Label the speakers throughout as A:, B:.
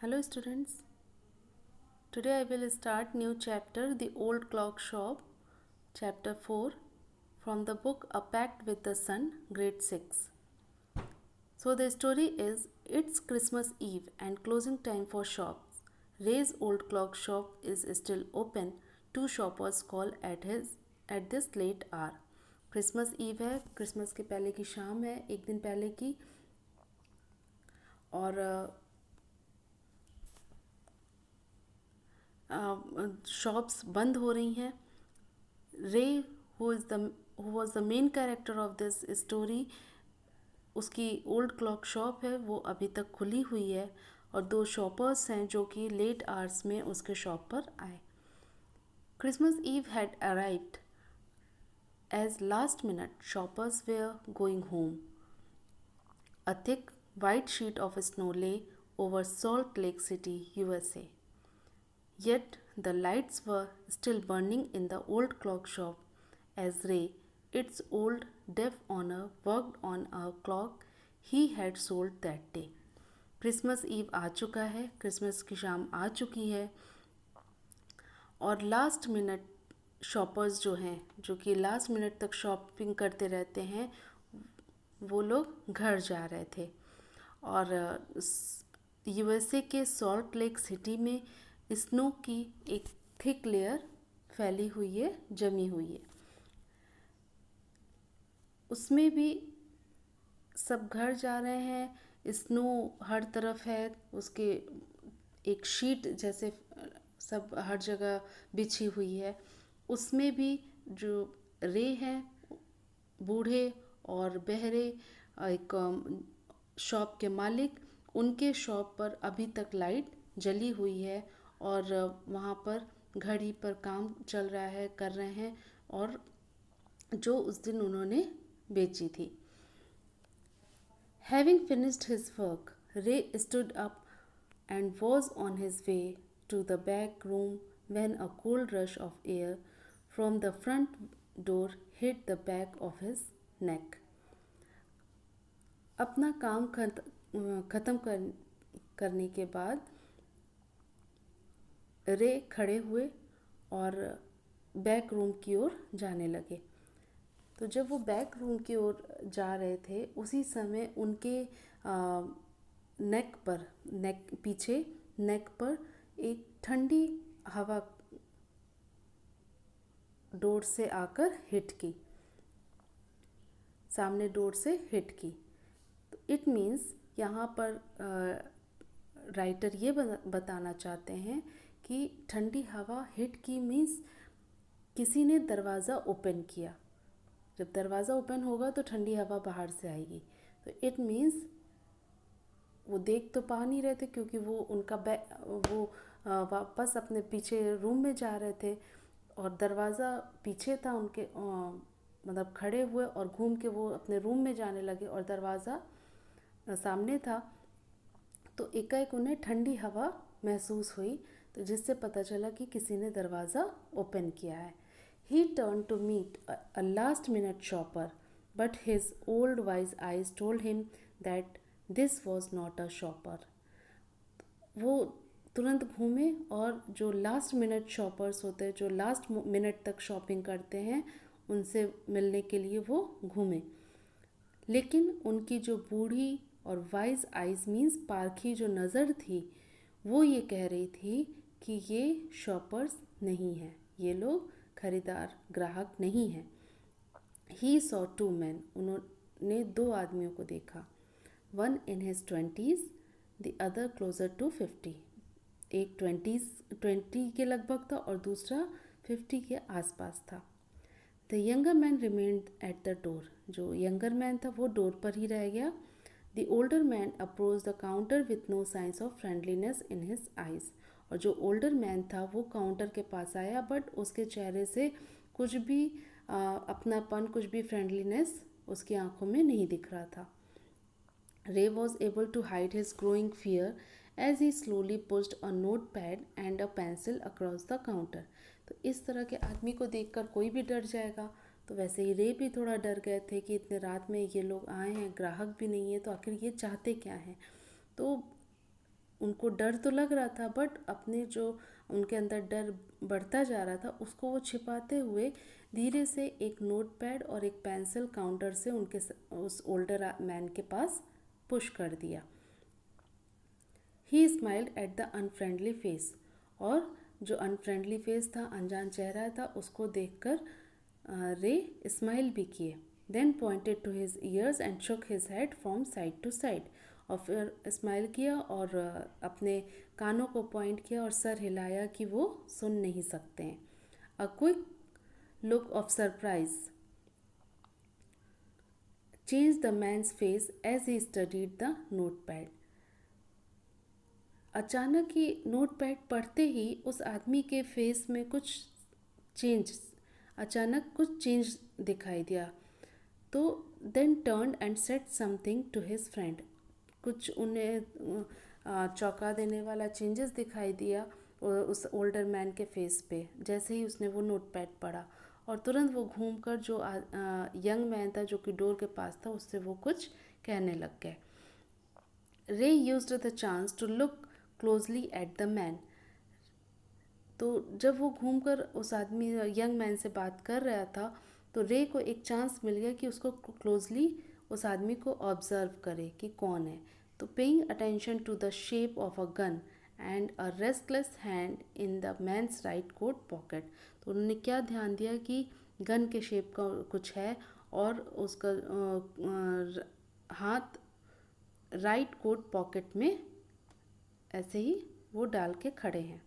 A: Hello students. Today I will start new chapter The Old Clock Shop, chapter 4 from the book A Pact with the Sun, grade 6. So the story is it's Christmas Eve and closing time for shops. Ray's old clock shop is still open. Two shoppers call at this late hour. Christmas Eve है, Christmas के पहले की शाम है, एक दिन पहले की। और शॉप्स बंद हो रही हैं। रे who was the main character of this story, उसकी ओल्ड क्लॉक शॉप है वो अभी तक खुली हुई है और दो शॉपर्स हैं जो कि लेट आवर्स में उसके शॉप पर आए। Christmas Eve had arrived as last minute shoppers were going home. A thick white sheet of snow lay over Salt Lake City, USA. Yet the lights were still burning in the old clock shop as Ray, its old deaf owner, worked on a clock he had sold that day. Christmas Eve आ चुका है, Christmas की शाम आ चुकी है और last minute shoppers जो हैं, जो कि लास्ट मिनट तक शॉपिंग करते रहते हैं, वो लोग घर जा रहे थे। और यूएसए के सॉल्ट लेक सिटी में स्नो की एक थिक लेयर फैली हुई है, जमी हुई है। उसमें भी सब घर जा रहे हैं, स्नो हर तरफ है, उसके एक शीट जैसे सब हर जगह बिछी हुई है। उसमें भी जो रे हैं, बूढ़े और बहरे, एक शॉप के मालिक, उनके शॉप पर अभी तक लाइट जली हुई है और वहाँ पर घड़ी पर काम चल रहा है, कर रहे हैं, और जो उस दिन उन्होंने बेची थी। Having finished his work, Ray stood up and was on his way to the back room when a cold rush of air from the front door hit the back of his neck. अपना काम ख़त्म करने के बाद रे खड़े हुए और बैक रूम की ओर जाने लगे। तो जब वो बैक रूम की ओर जा रहे थे, उसी समय उनके पीछे नेक पर एक ठंडी हवा डोर से आकर हिट की, सामने डोर से हिट की। तो इट मीन्स यहाँ पर राइटर ये बताना चाहते हैं कि ठंडी हवा हिट की मीन्स किसी ने दरवाज़ा ओपन किया। जब दरवाज़ा ओपन होगा तो ठंडी हवा बाहर से आएगी। तो इट मीन्स वो देख तो पा नहीं रहे थे क्योंकि वो उनका वापस अपने पीछे रूम में जा रहे थे और दरवाज़ा पीछे था उनके, मतलब खड़े हुए और घूम के वो अपने रूम में जाने लगे और दरवाज़ा सामने था। तो एकाएक उन्हें ठंडी हवा महसूस हुई, तो जिससे पता चला कि किसी ने दरवाज़ा ओपन किया है। He turned to meet a last-minute shopper, but his old wise eyes told him that this was not a shopper. वो तुरंत घूमे और जो लास्ट मिनट शॉपर्स होते हैं, जो लास्ट मिनट तक शॉपिंग करते हैं, उनसे मिलने के लिए वो घूमे। लेकिन उनकी जो बूढ़ी और वाइज आइज मीन्स पारखी जो नज़र थी, वो ये कह रही थी कि ये शॉपर्स नहीं हैं, ये लोग खरीदार ग्राहक नहीं हैं। ही सॉ टू मैन, उन्होंने दो आदमियों को देखा। One in his 20s, the other closer to 50। एक 20 के लगभग था और दूसरा 50 के आसपास था। The younger man remained at the door, जो यंगर मैन था वो डोर पर ही रह गया। The older man approach the counter with no signs of friendliness in his eyes, और जो ओल्डर मैन था वो काउंटर के पास आया, बट उसके चेहरे से कुछ भी अपनापन, कुछ भी फ्रेंडलीनेस उसकी आंखों में नहीं दिख रहा था। Ray was able to hide his growing fear as he slowly pushed a notepad and a pencil across the counter. तो इस तरह के आदमी को देखकर कोई भी डर जाएगा, तो वैसे ही रे भी थोड़ा डर गए थे कि इतने रात में ये लोग आए हैं, ग्राहक भी नहीं है, तो आखिर ये चाहते क्या हैं। तो उनको डर तो लग रहा था, बट अपने जो उनके अंदर डर बढ़ता जा रहा था उसको वो छिपाते हुए धीरे से एक नोटपैड और एक पेंसिल काउंटर से उस ओल्डर मैन के पास पुश कर दिया। ही smiled at the unfriendly face, और जो अनफ्रेंडली फेस था, अनजान चेहरा था, उसको देखकर रे स्माइल भी किए। Then pointed to his ears and shook his head from side to side, और फिर स्माइल किया और अपने कानों को पॉइंट किया और सर हिलाया कि वो सुन नहीं सकते हैं। A quick look of surprise change the man's face as he studied the notepad. अचानक ही नोटपैड पढ़ते ही उस आदमी के फेस में चेंज अचानक कुछ चेंज दिखाई दिया। तो then turn and said something to his friend, कुछ उन्हें चौंका देने वाला चेंजेस दिखाई दिया उस ओल्डर मैन के फेस पे जैसे ही उसने वो नोटपैड पढ़ा, और तुरंत वो घूमकर जो यंग मैन था जो कि डोर के पास था उससे वो कुछ कहने लग गए। Ray used the chance to look closely at the man. तो जब वो घूमकर उस आदमी यंग मैन से बात कर रहा था तो रे को एक चांस मिल गया कि उसको क्लोजली उस आदमी को ऑब्जर्व करे कि कौन है। तो paying attention to the shape of a gun and a restless hand in the man's right coat pocket, तो उन्होंने क्या ध्यान दिया कि गन के शेप का कुछ है और उसका हाथ राइट कोट पॉकेट में ऐसे ही वो डाल के खड़े हैं।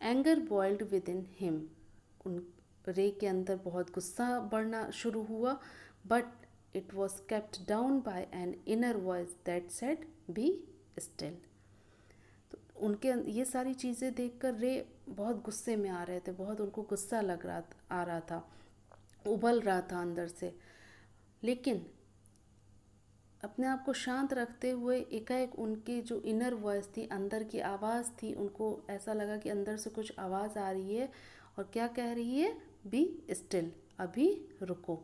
A: Anger boiled with in him, उन रे के अंदर बहुत गुस्सा बढ़ना शुरू हुआ, but it was kept down by an inner voice that said be still. तो उनके ये सारी चीज़ें देखकर रे बहुत गुस्से में आ रहे थे, बहुत उनको गुस्सा आ रहा था, उबल रहा था अंदर से, लेकिन अपने आप को शांत रखते हुए एकाएक उनकी जो इनर वॉइस थी, अंदर की आवाज़ थी, उनको ऐसा लगा कि अंदर से कुछ आवाज़ आ रही है और क्या कह रही है, बी स्टिल, अभी रुको।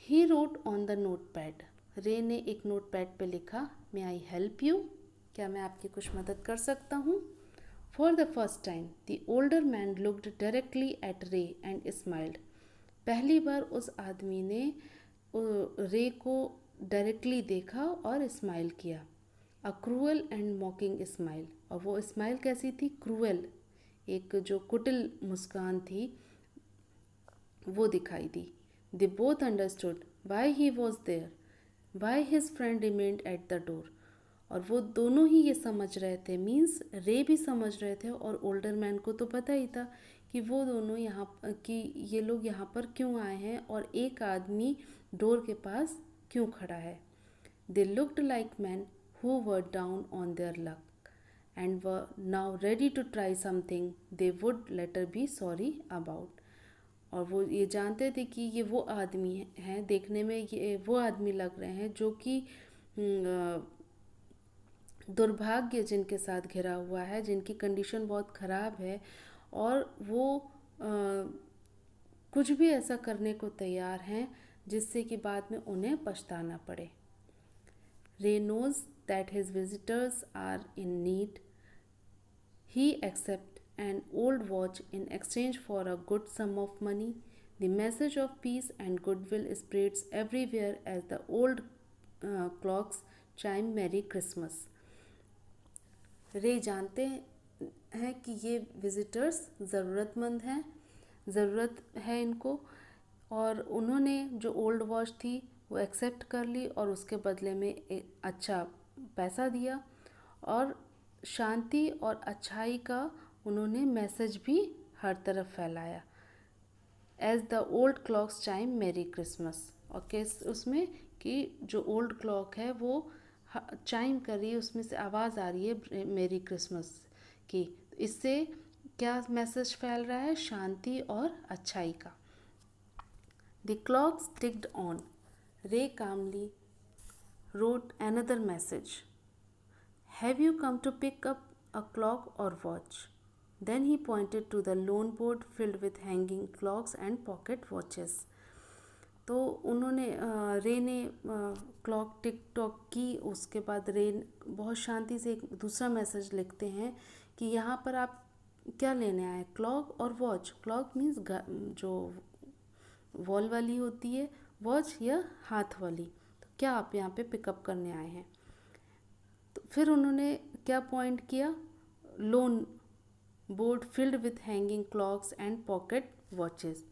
A: He wrote on the note pad, रे ने एक नोट पैड पर लिखा, मे आई हेल्प यू, क्या मैं आपकी कुछ मदद कर सकता हूँ। For the first time the older man looked directly at रे एंड स्माइल्ड, पहली बार उस आदमी ने रे को डायरेक्टली देखा और स्माइल किया। अ क्रूअल एंड मॉकिंग स्माइल, और वो स्माइल कैसी थी, क्रूअल, एक जो कुटिल मुस्कान थी वो दिखाई दी। They both understood why he was there, why his friend remained at the door, और वो दोनों ही ये समझ रहे थे, मीन्स रे भी समझ रहे थे और ओल्डर मैन को तो पता ही था कि वो दोनों ये लोग यहाँ पर क्यों आए हैं और एक आदमी डोर के पास क्यों खड़ा है। They looked like man who were down on their luck and were now ready to try something they would later be sorry about, और वो ये जानते थे कि ये वो आदमी हैं, देखने में ये वो आदमी लग रहे हैं जो कि दुर्भाग्य जिनके साथ घिरा हुआ है, जिनकी कंडीशन बहुत ख़राब है और वो कुछ भी ऐसा करने को तैयार हैं जिससे कि बाद में उन्हें पछताना पड़े। Ray knows that his visitors are in need, he accept an old watch in exchange for a good sum of money. The message of peace and goodwill spreads everywhere as the old clocks chime Merry Christmas. रे जानते हैं कि ये visitors ज़रूरतमंद हैं, ज़रूरत है इनको, और उन्होंने जो ओल्ड वॉच थी वो एक्सेप्ट कर ली और उसके बदले में एक अच्छा पैसा दिया और शांति और अच्छाई का उन्होंने मैसेज भी हर तरफ फैलाया। As the old clocks chime Merry Christmas, और किस उसमें कि जो ओल्ड क्लॉक है वो चाइम कर रही है, उसमें से आवाज़ आ रही है मेरी क्रिसमस की, इससे क्या मैसेज फैल रहा है, शांति और अच्छाई का। द क्लॉक्स टिक्ड ऑन, रे कामली wrote another message. Have you come to pick up a clock or watch? Then he pointed to the loan board filled with hanging clocks and pocket watches. तो उन्होंने रे ने clock tick tock की। उसके बाद रे बहुत शांति से एक दूसरा मैसेज लिखते हैं कि यहाँ पर आप क्या लेने आए, क्लॉक और वॉच। क्लॉक मीन्स जो वॉल वाली होती है, वॉच या हाथ वाली। तो क्या आप यहाँ पे पिकअप करने आए हैं। तो फिर उन्होंने क्या पॉइंट किया, loan board filled with hanging clocks and pocket watches.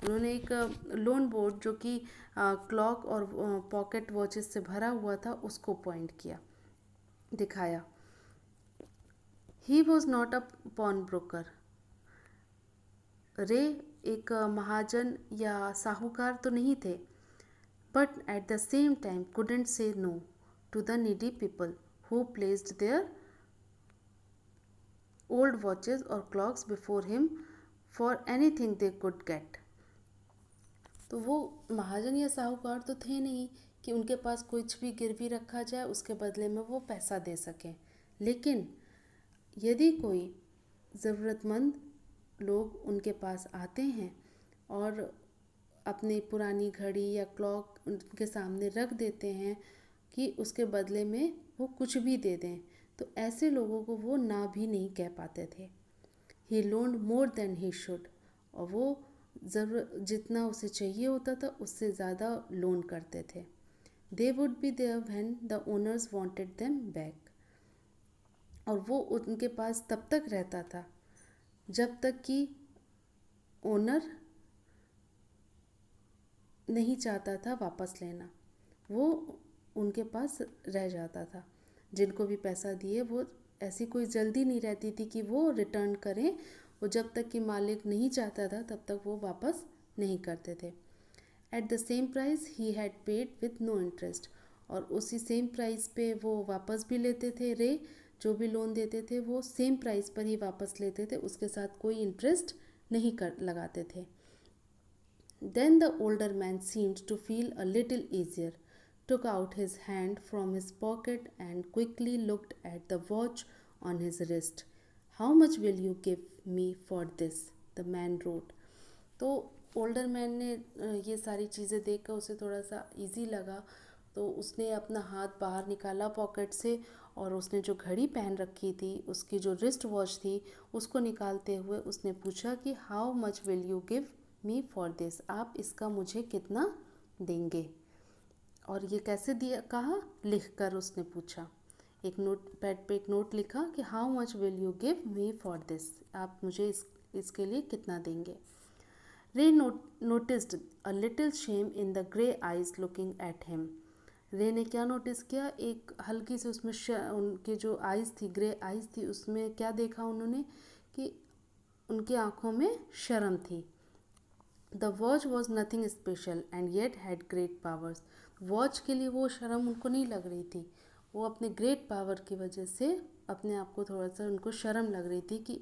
A: उन्होंने एक लोन बोर्ड जो कि क्लॉक और पॉकेट वॉचेस से भरा हुआ था उसको पॉइंट किया, दिखाया। He was not a pawnbroker. Ray एक महाजन या साहूकार तो नहीं थे, but at the same time couldn't say no to the needy people who placed their old watches or clocks before him for anything they could get. तो वो महाजन या साहूकार तो थे नहीं कि उनके पास कुछ भी गिरवी रखा जाए उसके बदले में वो पैसा दे सकें, लेकिन यदि कोई ज़रूरतमंद लोग उनके पास आते हैं और अपनी पुरानी घड़ी या क्लॉक उनके सामने रख देते हैं कि उसके बदले में वो कुछ भी दे दें, तो ऐसे लोगों को वो ना भी नहीं कह पाते थे। ही लोन्ड मोर देन ही शुड, और वो जितना उसे चाहिए होता था उससे ज़्यादा लोन करते थे। They would be there when the owners wanted them back, और वो उनके पास तब तक रहता था जब तक कि ओनर नहीं चाहता था वापस लेना, वो उनके पास रह जाता था। जिनको भी पैसा दिए वो ऐसी कोई जल्दी नहीं रहती थी कि वो रिटर्न करें, वो जब तक कि मालिक नहीं चाहता था तब तक वो वापस नहीं करते थे। At the same price he had paid with no interest, और उसी सेम प्राइस पे वो वापस भी लेते थे। रे जो भी लोन देते थे वो सेम प्राइस पर ही वापस लेते थे, उसके साथ कोई इंटरेस्ट नहीं कर लगाते थे। Then the older man seemed to feel a little easier, took out his hand from his pocket and quickly looked at the watch on his wrist. How much will you give me for this? The man wrote. तो older man ने ये सारी चीज़ें देखकर उसे थोड़ा सा easy लगा, तो उसने अपना हाथ बाहर निकाला पॉकेट से और उसने जो घड़ी पहन रखी थी उसकी जो रिस्ट वॉच थी उसको निकालते हुए उसने पूछा कि how much will you give me for this, आप इसका मुझे कितना देंगे। और ये कैसे दिया कहा, लिख कर उसने पूछा। एक नोट पैड पे एक नोट लिखा कि how much will you give me for this, आप मुझे इसके लिए कितना देंगे। रे noticed a little shame in the grey eyes looking at him. रे ने क्या नोटिस किया, एक हल्की से उसमें उनकी जो आइज़ थी, ग्रे आइज़ थी, उसमें क्या देखा उन्होंने कि उनकी आँखों में शर्म थी। The watch was nothing special and yet had great powers. Watch के लिए वो शर्म उनको नहीं लग रही थी, वो अपने ग्रेट पावर की वजह से अपने आप को थोड़ा सा उनको शर्म लग रही थी कि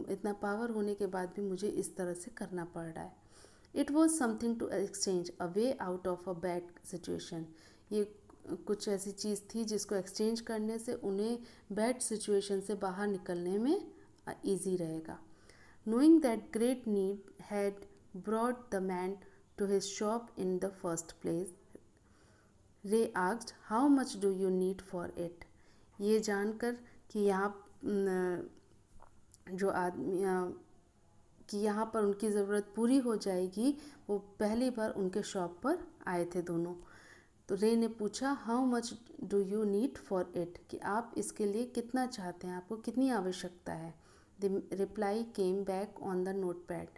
A: इतना पावर होने के बाद भी मुझे इस तरह से करना पड़ रहा है। It was something to exchange a way out of a bad situation. ये कुछ ऐसी चीज़ थी जिसको एक्सचेंज करने से उन्हें बैड सिचुएशन से बाहर निकलने में ईजी रहेगा। Knowing that great need had brought the man to his shop in the first place, Ray asked, "How much do you need for it?" ये जानकर कि जो आदमी कि यहाँ पर उनकी ज़रूरत पूरी हो जाएगी, वो पहली बार उनके शॉप पर आए थे दोनों। तो रे ने पूछा how much do you need for it, कि आप इसके लिए कितना चाहते हैं, आपको कितनी आवश्यकता है। The reply came back on the note pad,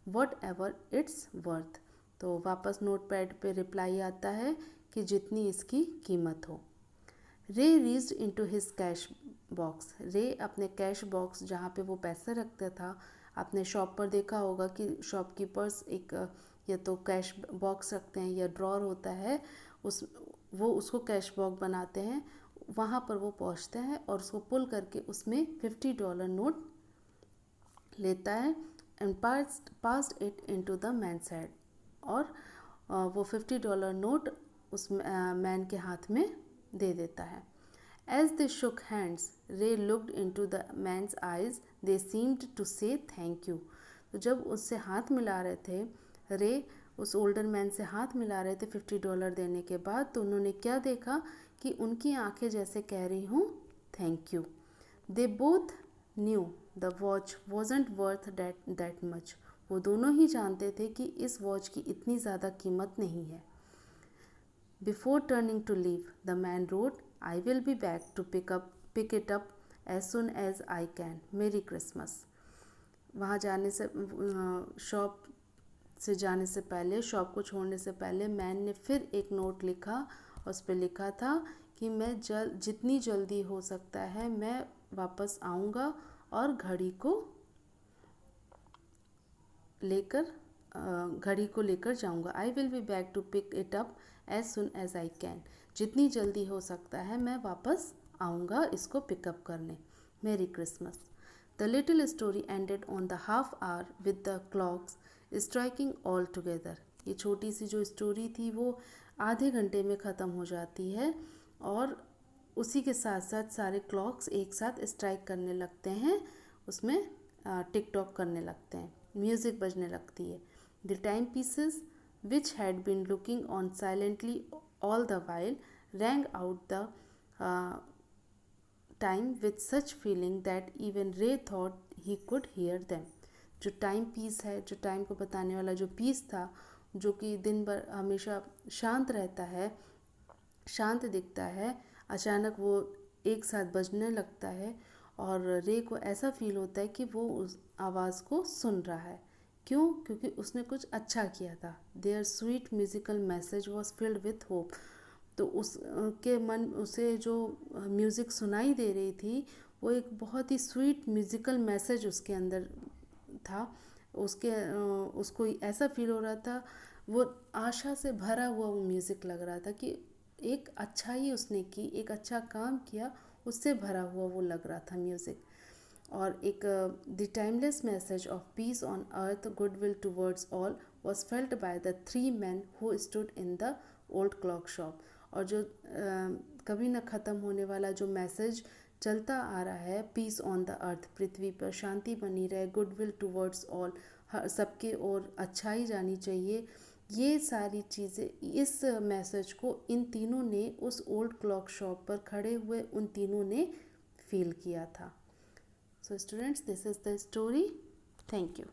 A: what ever its worth. तो वापस नोट पैड पर रिप्लाई आता है कि जितनी इसकी कीमत हो। रे reached into his cash box. रे अपने कैश बॉक्स जहाँ पे वो पैसे रखता था, आपने शॉप पर देखा होगा कि शॉपकीपर्स एक या तो कैश बॉक्स रखते हैं या ड्रॉर होता है, वो उसको कैश बॉक्स बनाते हैं। वहाँ पर वो पहुँचता है और उसको पुल करके उसमें $50 नोट लेता है and passed it into the man's hand, और वो $50 नोट उस मैन के हाथ में दे देता है। As they shook hands, Ray looked into the man's eyes. They seemed to say thank you. तो जब उससे हाथ मिला रहे थे रे, उस ओल्डर मैन से हाथ मिला रहे थे $50 देने के बाद, तो उन्होंने क्या देखा कि उनकी आंखें जैसे कह रही हूँ thank you. They both new the watch wasn't worth that much. वो दोनों ही जानते थे कि इस वॉच की इतनी ज़्यादा कीमत नहीं है। Before turning to leave, the man wrote, I will be back to pick it up as soon as I can. Merry Christmas. वहाँ जाने से शॉप से जाने से पहले, शॉप को छोड़ने से पहले मैन ने फिर एक नोट लिखा और उस पर लिखा था कि मैं जितनी जल्दी हो सकता है मैं वापस आऊँगा और घड़ी को लेकर जाऊँगा। I will be back to pick it up as soon as I can. जितनी जल्दी हो सकता है मैं वापस आऊँगा इसको पिकअप करने। मेरी Christmas. The little story ended on the half hour with the clocks striking all together. ये छोटी सी जो स्टोरी थी वो आधे घंटे में ख़त्म हो जाती है और उसी के साथ साथ सारे क्लॉक्स एक साथ स्ट्राइक करने लगते हैं, उसमें टिक टॉक करने लगते हैं, म्यूज़िक बजने लगती है। The time pieces which had been looking on silently all the while rang out the time with such feeling that even Ray thought he could hear them. जो टाइम पीस है, जो time को बताने वाला जो पीस था, जो कि दिन भर हमेशा शांत रहता है, शांत दिखता है, अचानक वो एक साथ बजने लगता है और रे को ऐसा फील होता है कि वो उस आवाज़ को सुन रहा है। क्यों? क्योंकि उसने कुछ अच्छा किया था। Their sweet musical message was filled with hope. तो उसके मन उसे जो म्यूज़िक सुनाई दे रही थी वो एक बहुत ही स्वीट म्यूज़िकल मैसेज उसके अंदर था। उसको ऐसा फील हो रहा था, वो आशा से भरा हुआ वो म्यूज़िक लग रहा था कि एक अच्छाई उसने की, एक अच्छा काम किया, उससे भरा हुआ वो लग रहा था म्यूज़िक। और एक the timeless message of peace on earth goodwill towards all was felt by the 3 men who stood in the old clock shop. और जो कभी न ख़त्म होने वाला जो मैसेज चलता आ रहा है, पीस ऑन द अर्थ, पृथ्वी पर शांति बनी रहे, गुडविल टूवर्ड्स ऑल, सबके ओर अच्छाई जानी चाहिए, ये सारी चीज़ें, इस मैसेज को इन तीनों ने उस ओल्ड क्लॉक शॉप पर खड़े हुए उन तीनों ने फील किया था। So students, this is the story. Thank you.